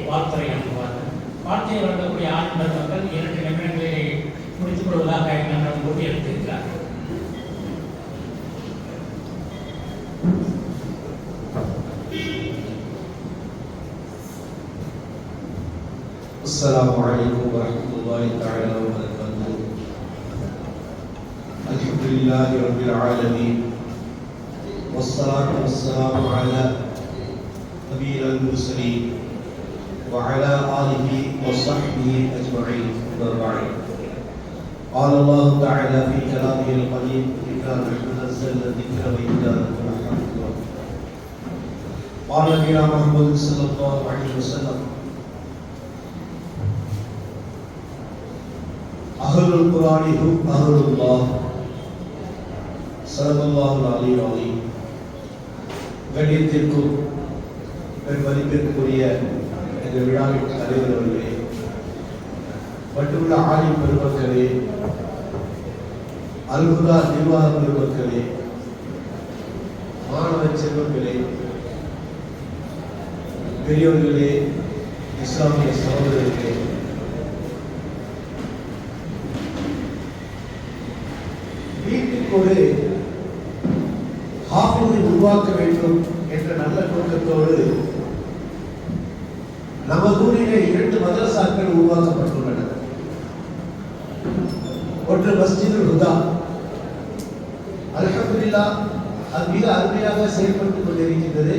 வாழ்த்துறை அனுப்புவார்கள். வாழ்த்தையை வழங்கக்கூடிய ஆண் பெருமக்கள் 2 நிமிடங்களிலே முடித்துக் கொள்வதாக என்னிடம் உறுதியளித்திருக்கிறார்கள். السلام عليكم ورحمة الله تعالى وبركاته. الحمد لله رب العالمين والصلاة والسلام على نبينا المرسلين وعلى آله وصحبه أجمعين. وبعد قال الله تعالى في كلامه القديم إنا نحن نزلنا الذكر وإنا له لحافظون. قال نبينا محمد صلى الله عليه وسلم أهل القرآن هم أهل الله صلى الله عليه وسلم. கண்ணியத்திற்கும் பெருமதிப்பிற்குரிய இந்த விழாவின் தலைவர் அவர்களே, மட்டுள்ள ஆலிம் பெருமக்களே, அல்ஹுதா நிர்வாக பெருமக்களே, மாணவ செல்வங்களே, பெரியோர்களே, இஸ்லாமிய சகோதரர்களே, வீட்டுக்கொரு ஹாஃபிஸை உருவாக்க வேண்டும் என்ற நல்ல நோக்கத்தோடு நமது ஊரிலே 2 மதரசாக்கள் உருவாக்கப்பட்டுள்ளன. ஒன்று மஸ்ஜிதுல் ஹுதா. அல்ஹம்துலில்லாஹ், அது மிக அருமையாக செயல்பட்டுக் கொண்டிருக்கின்றது.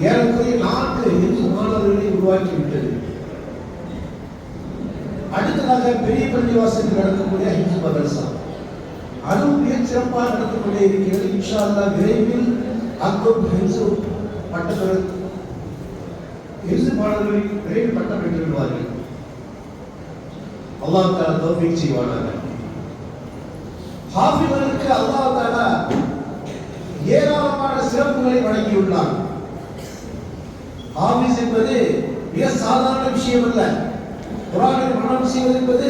ஏறக்குறைய 4 இந்து மாணவர்களை உருவாக்கிவிட்டது. அடுத்ததாக பெரிய பள்ளிவாசலில் நடக்கக்கூடிய ஹிஃப்ஸ் மதரசா, அதுவும் மிக சிறப்பாக நடந்து கொண்டே இருக்கிறது. இன்ஷா அல்லாஹ் விரைவில் அங்கும் ஹிஃப்ஸ் பட்டம் ஹிஃப்ஸ் மாணவர்களில் விரைவில் பட்டம் பெற்று விடுவார்கள். அல்லாஹ் தஆலா தௌஃபீக் செய்வானாக. ஹாஃபிஸ்களுக்கு அல்லாஹ் தஆலா ஏராளமான சிறப்புகளை வழங்கியுள்ளார். ஹாஃபிஸ் என்பது மிக சாதாரண விஷயம் அல்ல. குர்ஆனை மனனம் செய்வது என்பது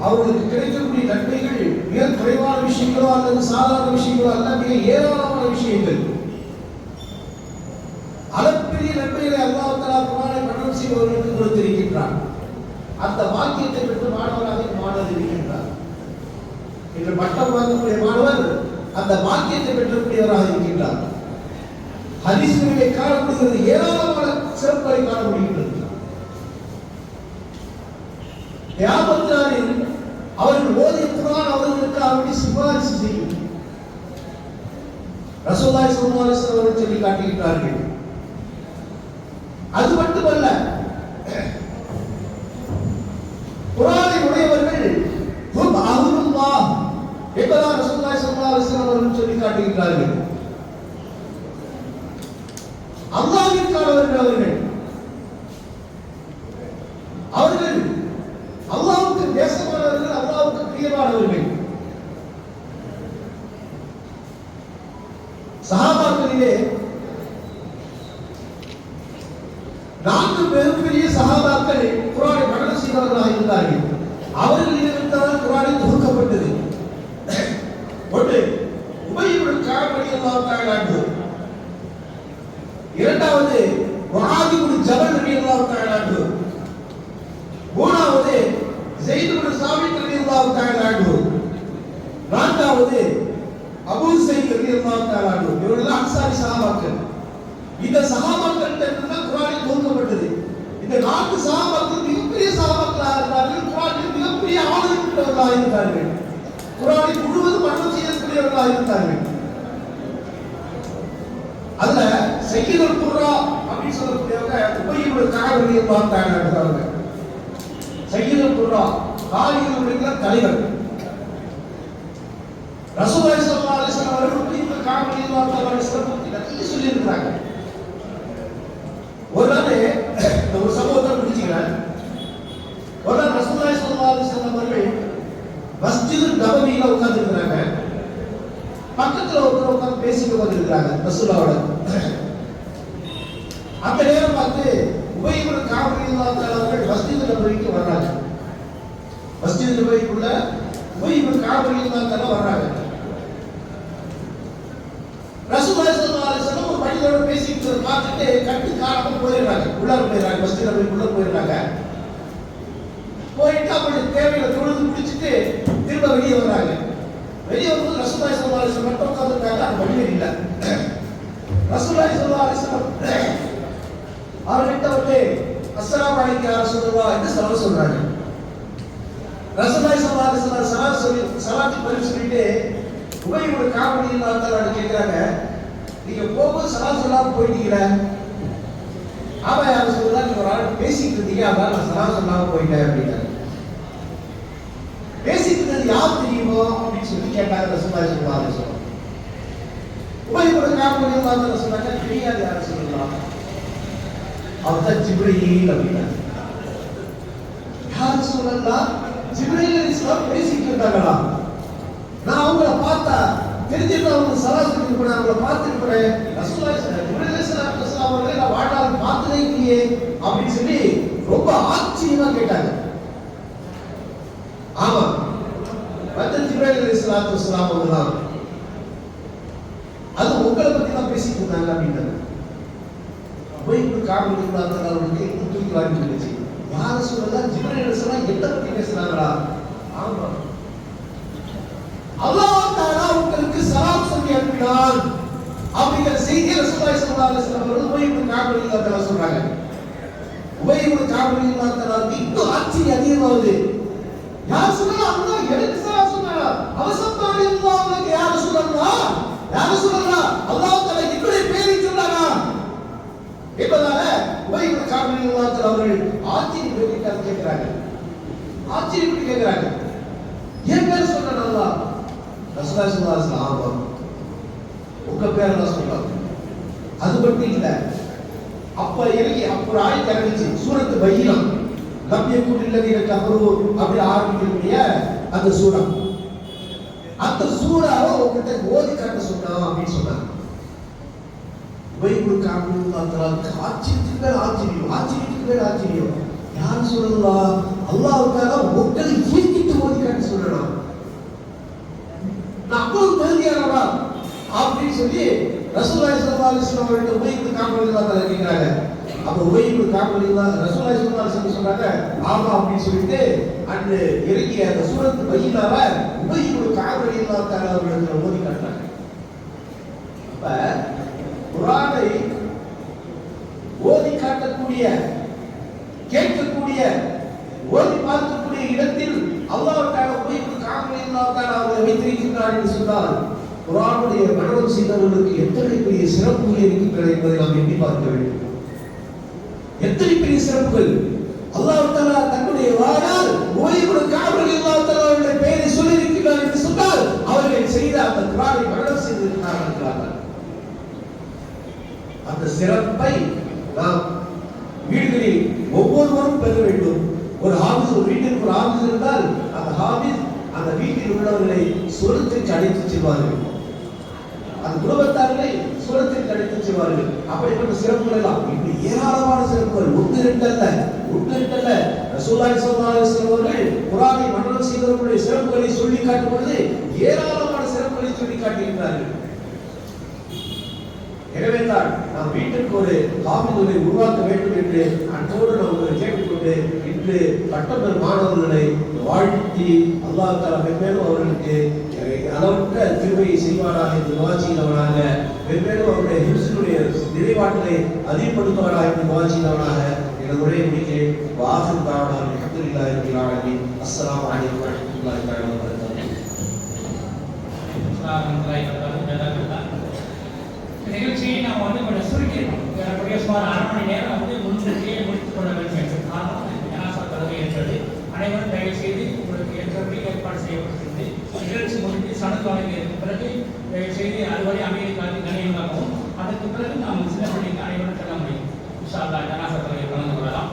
அவர்களுக்கு கிடைக்கக்கூடிய நன்மைகள் மிக குறைவான விஷயங்களோ அல்லது சாதாரண விஷயங்களோ அல்ல, மிக ஏராளமான விஷயங்கள். அளப்பெரிய நன்மைகளை அல்லாஹ் தஆலா குர்ஆனை மனனம் செய்வதற்கு கொடுத்திருக்கின்றார். அந்த வாக்கியத்தை பெற்று மாணவராக மாணவர் இருக்கின்றார். இன்று பட்டம் வாங்கக்கூடிய மாணவர் அந்த வாக்கியத்தை பெற்றக்கூடியவராக இருக்கின்றார். ஹதீஸ்களிலே காணப்படுகிறது, ஏராளமான சிறப்புகளை காண முடிகின்றது. கியாமத் நாளில் அவர்கள் ஓதிய குர்ஆன் அவர்களுக்கு அவருடைய சிபாரிசு செய்யும். ரசூலுல்லாஹி ஸல்லல்லாஹு அலைஹி வஸல்லம் அவர்கள் சொல்லி காட்டுகிறார்கள். அது மட்டுமல்ல, குர்ஆனை உடையவர்கள் ஹும் அஹ்லுல்லாஹ் என்பதாக ரசூலுல்லாஹி ஸல்லல்லாஹு அலைஹி வஸல்லம் அவர்கள் சொல்லி காட்டுகிறார்கள். அல்லாஹ்விற்கானவர்கள் அவர்கள் அல்லாஹ்வுக்கு நேசமானவர்கள், அல்லாஹ்வுக்கு பிரியமானவர்கள். சஹாபாக்களிலே 4 பெரிய சஹாபாக்கள் குர்ஆனை மனனம் செய்தவர்களாக இருந்தார்கள். அவர்களிடமிருந்துதான் குர்ஆனை தொகுக்கப்பட்டது. ஒன்று உபய் இப்னு கஅப் ரலியல்லாஹு தஆலா அன்ஹு, இரண்டாவது முஆத் இப்னு ஜபல் ரலியல்லாஹு தஆலா அன்ஹு, மூணாவது ஸைத் இப்னு சாபித் ரலியல்லாஹு தஆலா அன்ஹு, நான்காவது அபூ ஸைத் ரலியல்லாஹு தஆலா அன்ஹு. இவர்கள் அன்சாரி சஹாபாக்கள். இந்த சஹாபாக்களிடம் தான் குர்ஆனை தொகுக்கப்பட்டது. இந்த 4 சஹாபாக்கள் மிகப்பெரிய சஹாபாக்களாக இருந்தார்கள். குர்ஆனில் மிகப்பெரிய ஆளுமையுள்ளவர்களாக இருந்தார்கள். குர்ஆனை முழுவதும் மனனம் செய்யக்கூடியவர்களாக இருந்தார்கள். அதுல சையதுல் குர்ரா அப்படின்னு சொல்லக்கூடியவங்க உபய் இப்னு கஅப் ரலியல்லாஹு தஆலா அன்ஹு. சையதுல் குர்ரா காலிகளுடைய தலைவர். ரசூலுல்லாஹி ஸல்லல்லாஹு அலைஹி வஸல்லம் அவர்கள் உபய் இப்னு கஅப் ரலியல்லாஹு தஆலா அன்ஹு நிறைய சொல்லி இருக்காங்க. ஒரு நாள் ஒரு சம்பவத்தை முடிச்சுக்கிறேன். ஒரு நாள் ரசூலுல்லாஹி ஸல்லல்லாஹு அலைஹி வஸல்லம் அவர்கள் மஸ்ஜிதுல் நபவியில உட்கார்ந்து இருக்காங்க. பக்கத்துல ஒருத்தர் உட்கார்ந்து பேசிட்டு வந்திருக்காங்க ரசூலுல்லாஹோட. அந்த நேரம் பார்த்து உபய் இப்னு கஅப் ரலியல்லாஹு தஆலா அவர்கள் மஸ்ஜிதுல் நபவிக்கு வர்றாங்க. மஸ்ஜிதுல் நபவிக்குள்ள உபய் இப்னு கஅப் ரலியல்லாஹு தஆலா வர்றாங்க. ரசூலுல்லாஹி ரசூலுல்லாஹி ஸல்லல்லாஹு அலைஹி வஸல்லம் ஒரு மனிதரோட பேசிட்டு பார்த்துட்டு கட்டு காணாம போயிடுறாங்க. உள்ளார போயிடுறாங்க, மஸ்ஜித்ல போய் உள்ள போயிடுறாங்க. போயிட்டு அவங்களுடைய தேவைகளை தொழுது முடிச்சுட்டு திரும்ப வெளியே வர்றாங்க. வெளியே வரும்போது ரசூலுல்லாஹி ஸல்லல்லாஹு அலைஹி வஸல்லம் மட்டும் உட்கார்ந்துருக்காங்க. அந்த மனிதர் இல்லை. ரசூலுல்லாஹி ஸல்லல்லாஹு அலைஹி வஸல்லம் அவர்கிட்ட வந்து அஸ்ஸலாமு அலைக்கும் யா ரசூலுல்லாஹ் என்று சலாம் சொல்றாங்க. ரசூலுல்லாஹி ஸல்லல்லாஹு அலைஹி வஸல்லம் சலாத்துக்கு பதில் சொல்லிட்டு உபய் ஒரு காமெடி இல்லாத கேட்கிறாங்க, நீங்க போகும்போது சலாம் சொல்லாம போயிட்டீங்களே? ஆமா யா ரசூலுல்லாஹ், நீங்க ஒரு ஆள் பேசிட்டு இருந்தீங்க, அதான் நான் சலாம் சொல்லாம போயிட்டேன் அப்படின்னாங்க. பேசிட்டு இருந்தது யார் தெரியுமோ அப்படின்னு சொல்லி கேட்டாங்க ரசூலுல்லாஹி ஸல்லல்லாஹு அலைஹி வஸல்லம். உபய் ஒரு காமெடி இல்லாத சொன்னாங்க, தெரியாது யா ரசூலுல்லாஹ், அவர்தான் ஜிப்ரீல் அப்படின்னாங்க. யா ரசூலுல்லாஹ், ஜிப்ரீல் அலைஹிஸ்ஸலாம் பேசிட்டு இருந்தாங்களா? நான் அவங்கள பார்த்தா தெரிஞ்சிட்டு அவங்க சலாம் சொல்லிட்டு போனேன், அவங்கள பார்த்துட்டு போனேன். ரசூலுல்லாஹி ஜிப்ரீல் அலைஹிஸ்ஸலாம் அவர்களை நான் வாழ்நாள் பார்த்ததே இல்லையே அப்படின்னு சொல்லி ரொம்ப ஆச்சரியமா கேட்டாங்க. ஆமா, வந்து ஜிப்ரீல் அலைஹிஸ்ஸலாம் அவங்க தான், அது உங்களை பத்தி தான் பேசிட்டு இருந்தாங்க அப்படின்னாங்க. போய்க்கு காமெடி இருந்தாங்க, அவங்களுக்கு தூக்கி வாங்கி இருந்துச்சு. யார சொல்லலாம், ஜிப்ரீல் அலைஹிஸ்ஸலாம் எதை பத்தி பேசுறாங்களா? ஆமா, அல்லாஹ் தஆலா உங்களுக்கு சலாம் சொல்லி அனுப்பினான் அப்படிங்கிற செய்தியை ரசூலுல்லாஹி ஸல்லல்லாஹு அலைஹி வஸல்லம் அவர்கள் போய்க்கு காமெடி இருந்தாங்க சொல்றாங்க. உபய்க்கு காமெடி இருந்தாங்க, இன்னும் ஆச்சரியம் அதிகமாகுது. யார் சொல்லலாம், அல்லாஹ் எனக்கு சலாம் சொன்னாரா? அவசரத்தானே அல்லாஹ் உங்களுக்கு யார் சொல்லலாம், யார் சொல்லலாம், அல்லாஹ் தஆலா என்னுடைய பேரை சொன்னாரா என்பதால உபய்க்கு காமெடி இருந்தாங்க அவர்கள் ஆச்சரியப்பட்டு கேட்கிறாங்க. ஆச்சரியப்பட்டு கேட்கிறாங்க, ஏன் பேர் சொன்ன அல்லாஹ்? ரசூலுல்லாஹி ஸல்லல்லாஹு அலைஹி வஸல்லம், ஆமா உங்க பேர் தான் சொல்றாங்க. அது மட்டும் இல்ல, அப்ப ஒரு ஆயத் இறங்கிச்சு, சூரத்து பையினா, லம் யகுல் லதீன கஃபரு அப்படி ஆரம்பிக்கக்கூடிய அந்த சூரா. அந்த சூராவை உங்ககிட்ட ஓதி காட்ட சொன்னா அப்படின்னு சொன்னாங்க. உபய்க்கு காமெடி ஆச்சரியத்துக்கு மேல் ஆச்சரியம், ஆச்சரியத்துக்கு மேல் ஆச்சரியம். யார் சொல்லலாம், அல்லாஹ்வுக்காக உங்களை ஈர்க்கிட்டு ஓதி காட்ட சொல்லலாம், நான் அவ்வளவு தகுதியானவா அப்படின்னு சொல்லி ரசூலுல்லாஹி ஸல்லல்லாஹு அலைஹி வஸல்லம் அவர்கள் உபய்க்கு காமெடி கேட்கிறாங்க. அப்ப உபய்க்கு காமெடி ரசூலுல்லாஹி ஸல்லல்லாஹு அலைஹி வஸல்லம் சொன்னாங்க, ஆமா அப்படின்னு சொல்லிட்டு அந்த இறங்கிய அந்த சூரத்து பையினாவை உபய்க்கு காமெடி அவர்களுக்கு ஓதி காட்டுறாங்க. அப்ப குர்ஆனை ஓதி காட்டக்கூடிய, கேட்கக்கூடிய, ஓதி பார்க்கக்கூடிய இடத்தில் அல்லாஹ்வுக்காக உபய்க்கு காமெடி அவர்களை வைத்திருக்கிறார் என்று சொன்னால் குர்ஆனுடைய மனனம் செய்தவர்களுக்கு எத்தனை பெரிய சிறப்புகள் இருக்கின்றன என்பதை நாம் எண்ணி பார்க்க வேண்டும். எத்தனை பெரிய சிறப்புகள்! அல்லாஹ் தஆலா தன்னுடைய வாயால் உபய்க்கு காமெடி அவர்களுடைய பெயரை சொல்லி இருக்கிறார் என்று சொன்னால் அவர்கள் செய்த அந்த குர்ஆனை மனனம் செய்திருக்கிறார்கள். அந்த சிறப்பை நாம் வீடுகளில் ஒவ்வொருவரும் பெற வேண்டும். ஒரு ஹாஃபிஸ், ஒரு வீட்டிற்கு ஒரு ஹாஃபிஸ் இருந்தால் அந்த ஹாஃபிஸ் அந்த வீட்டில் உள்ளவர்களை சுரத்திற்கு அழைத்து செல்வார்கள், அந்த குடும்பத்தார்களை சுரத்திற்கு அழைத்து செல்வார்கள். அப்படிப்பட்ட சிறப்புகள் எல்லாம் இப்படி ஏராளமான சிறப்புகள், ஒன்று இரண்டு அல்ல. ரசூலுல்லாஹி ஸல்லல்லாஹு அலைஹி வஸல்லம் அவர்கள் குர்ஆனை மனனம் செய்தவர்களுடைய சிறப்புகளை சொல்லி காட்டும் பொழுது ஏராளமான சிறப்புகளை சொல்லி காட்டுகிறார்கள். எனவே தான் நாம் வீட்டுக்கு ஒரு ஹாஃபிஸை உருவாக்க வேண்டும் என்று அன்போடு நாம் உங்களை கேட்டுக்கொண்டு இன்று பட்டம் பெறும் மாணவர்களை வாழ்த்தி அல்லாஹ் தஆலா மென்மேலும் அவர்களுக்கு அளவற்ற கிருபையை செய்வாராக என்று துஆ செய்தவனாக, மென்மேலும் அவருடைய ஹிப்ஸினுடைய நிறைவாற்றலை அதிகப்படுத்துவாராக என்று துஆ செய்தவனாக எனது உரையை முடிக்கிறேன். வாஹிர் தாவனா அல்ஹம்துலில்லாஹி ரப்பில் ஆலமீன். அஸ்ஸலாமு அலைக்கும் வரஹ்மத்துல்லாஹி வபரகாத்துஹு. நிகழ்ச்சியை நாம் கொஞ்சம் சுருக்கிடணும். எனக்குரிய சுமார் 1/2 மணி நேரம் முன்கூட்டியே முடித்துக் கொள்ள வேண்டும் என்று காரணம் ஜனாஸா தொழுகை என்றது. அனைவரும் தயவு செய்து உங்களுக்கு ஏற்றபடி ஏற்பாடு செய்யப்பட்டிருந்தது. நிகழ்ச்சி முடித்து சனது வழங்கியதற்கு பிறகு தயவு செய்து அதுவரை அமைதிக்காக கணியமாகவும் அதற்கு பிறகு நாம் சின்ன பிள்ளைக்கு அனைவரும் செல்ல முடியும். இன்ஷா அல்லாஹ் ஜனாஸா தொழுகை கலந்து கொள்ளலாம்.